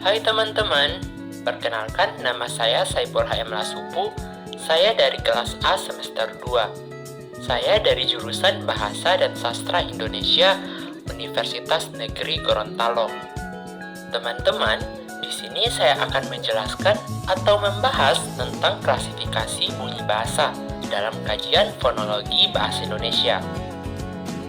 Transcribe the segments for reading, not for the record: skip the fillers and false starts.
Hai teman-teman, perkenalkan nama saya Saipul HM Lasupu. Saya dari kelas A semester 2. Saya dari jurusan Bahasa dan Sastra Indonesia, Universitas Negeri Gorontalo. Teman-teman, di sini saya akan menjelaskan atau membahas tentang klasifikasi bunyi bahasa dalam kajian fonologi bahasa Indonesia.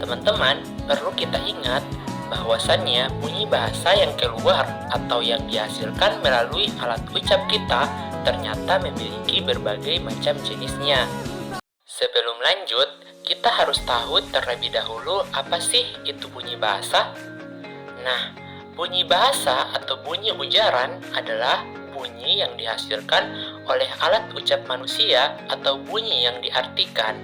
Teman-teman, perlu kita ingat bahwasannya bunyi bahasa yang keluar atau yang dihasilkan melalui alat ucap kita ternyata memiliki berbagai macam jenisnya. Sebelum lanjut, kita harus tahu terlebih dahulu apa sih itu bunyi bahasa. Nah, bunyi bahasa atau bunyi ujaran adalah bunyi yang dihasilkan oleh alat ucap manusia atau bunyi yang diartikan,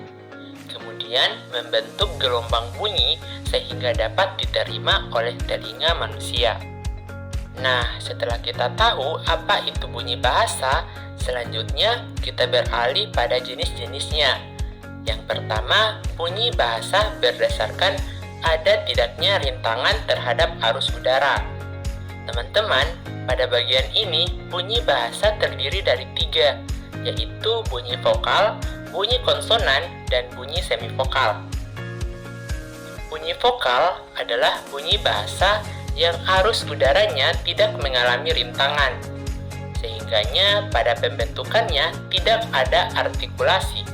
kemudian membentuk gelombang bunyi sehingga dapat diterima oleh telinga manusia. Nah, setelah kita tahu apa itu bunyi bahasa, selanjutnya kita beralih pada jenis-jenisnya. Yang pertama, bunyi bahasa berdasarkan ada tidaknya rintangan terhadap arus udara. Teman-teman, pada bagian ini bunyi bahasa terdiri dari 3, yaitu bunyi vokal, bunyi konsonan, dan bunyi semivokal. Bunyi vokal adalah bunyi bahasa yang arus udaranya tidak mengalami rintangan, sehingganya pada pembentukannya tidak ada artikulasi.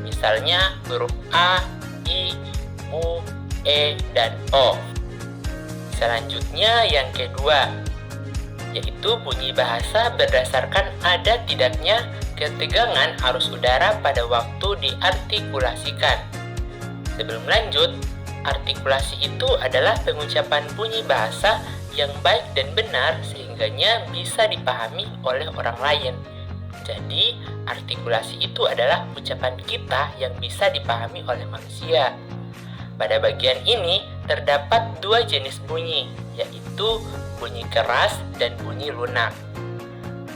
Misalnya huruf A, I, U, E, dan O. Selanjutnya yang kedua, yaitu bunyi bahasa berdasarkan ada tidaknya ketegangan arus udara pada waktu diartikulasikan. Sebelum lanjut, artikulasi itu adalah pengucapan bunyi bahasa yang baik dan benar sehingganya bisa dipahami oleh orang lain. Jadi, artikulasi itu adalah ucapan kita yang bisa dipahami oleh manusia. Pada bagian ini terdapat 2 jenis bunyi, yaitu bunyi keras dan bunyi lunak.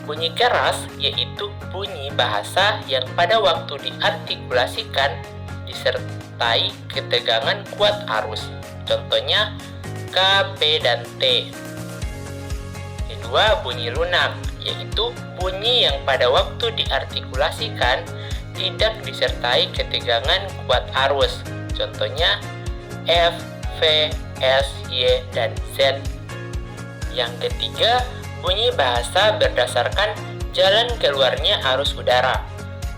Bunyi keras yaitu bunyi bahasa yang pada waktu diartikulasikan disertai ketegangan kuat arus. Contohnya K, P, dan T. Kedua, bunyi lunak yaitu bunyi yang pada waktu diartikulasikan tidak disertai ketegangan kuat arus. Contohnya F, V, S, Y, dan Z. Yang ketiga, bunyi bahasa berdasarkan jalan keluarnya arus udara.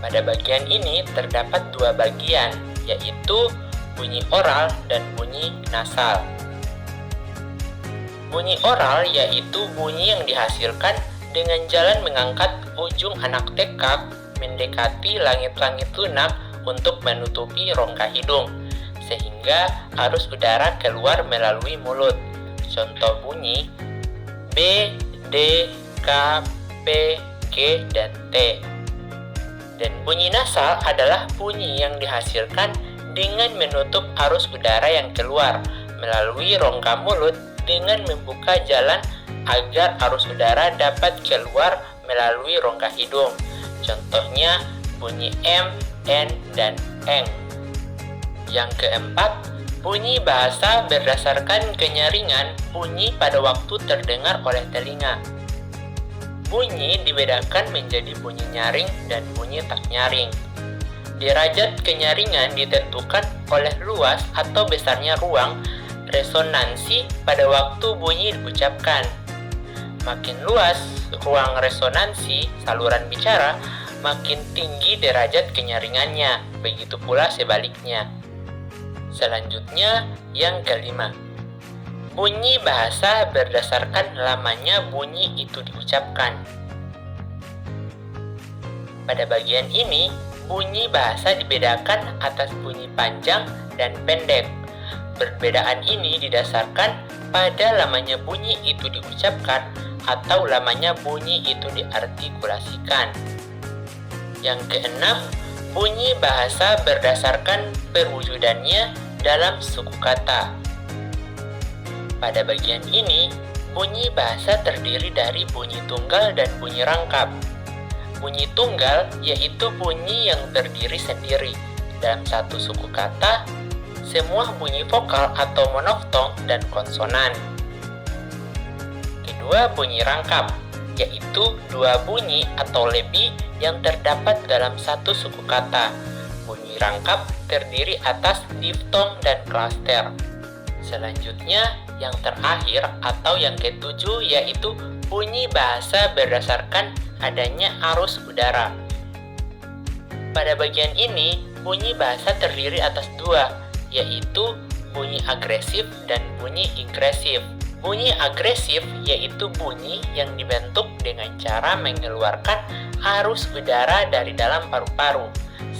Pada bagian ini terdapat 2 bagian, yaitu bunyi oral dan bunyi nasal. Bunyi oral yaitu bunyi yang dihasilkan dengan jalan mengangkat ujung anak tekak mendekati langit-langit lunak untuk menutupi rongga hidung, sehingga arus udara keluar melalui mulut. Contoh bunyi B, D, K, P, G, dan T. Dan bunyi nasal adalah bunyi yang dihasilkan dengan menutup arus udara yang keluar melalui rongga mulut dengan membuka jalan agar arus udara dapat keluar melalui rongga hidung. Contohnya bunyi M, N, dan Eng. Yang keempat, bunyi bahasa berdasarkan kenyaringan bunyi pada waktu terdengar oleh telinga. Bunyi dibedakan menjadi bunyi nyaring dan bunyi tak nyaring. Derajat kenyaringan ditentukan oleh luas atau besarnya ruang resonansi pada waktu bunyi diucapkan. Makin luas ruang resonansi saluran bicara, makin tinggi derajat kenyaringannya. Begitu pula sebaliknya. Selanjutnya, yang kelima. Bunyi bahasa berdasarkan lamanya bunyi itu diucapkan. Pada bagian ini, bunyi bahasa dibedakan atas bunyi panjang dan pendek. Perbedaan ini didasarkan pada lamanya bunyi itu diucapkan atau lamanya bunyi itu diartikulasikan. Yang keenam, bunyi bahasa berdasarkan perwujudannya dalam suku kata. Pada bagian ini, bunyi bahasa terdiri dari bunyi tunggal dan bunyi rangkap. Bunyi tunggal yaitu bunyi yang berdiri sendiri dalam satu suku kata, semua bunyi vokal atau monoftong dan konsonan. kedua, bunyi rangkap, yaitu dua bunyi atau lebih yang terdapat dalam satu suku kata. Bunyi rangkap terdiri atas diftong dan klaster. Selanjutnya, yang terakhir atau yang ketujuh yaitu bunyi bahasa berdasarkan adanya arus udara. Pada bagian ini, bunyi bahasa terdiri atas dua, yaitu bunyi agresif dan bunyi ingresif. Bunyi agresif yaitu bunyi yang dibentuk dengan cara mengeluarkan arus udara dari dalam paru-paru.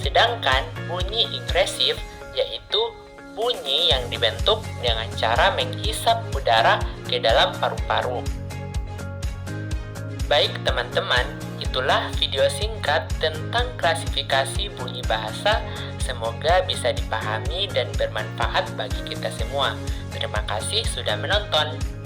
Sedangkan bunyi ingresif yaitu bunyi yang dibentuk dengan cara menghisap udara ke dalam paru-paru. Baik teman-teman, itulah video singkat tentang klasifikasi bunyi bahasa. Semoga bisa dipahami dan bermanfaat bagi kita semua. Terima kasih sudah menonton.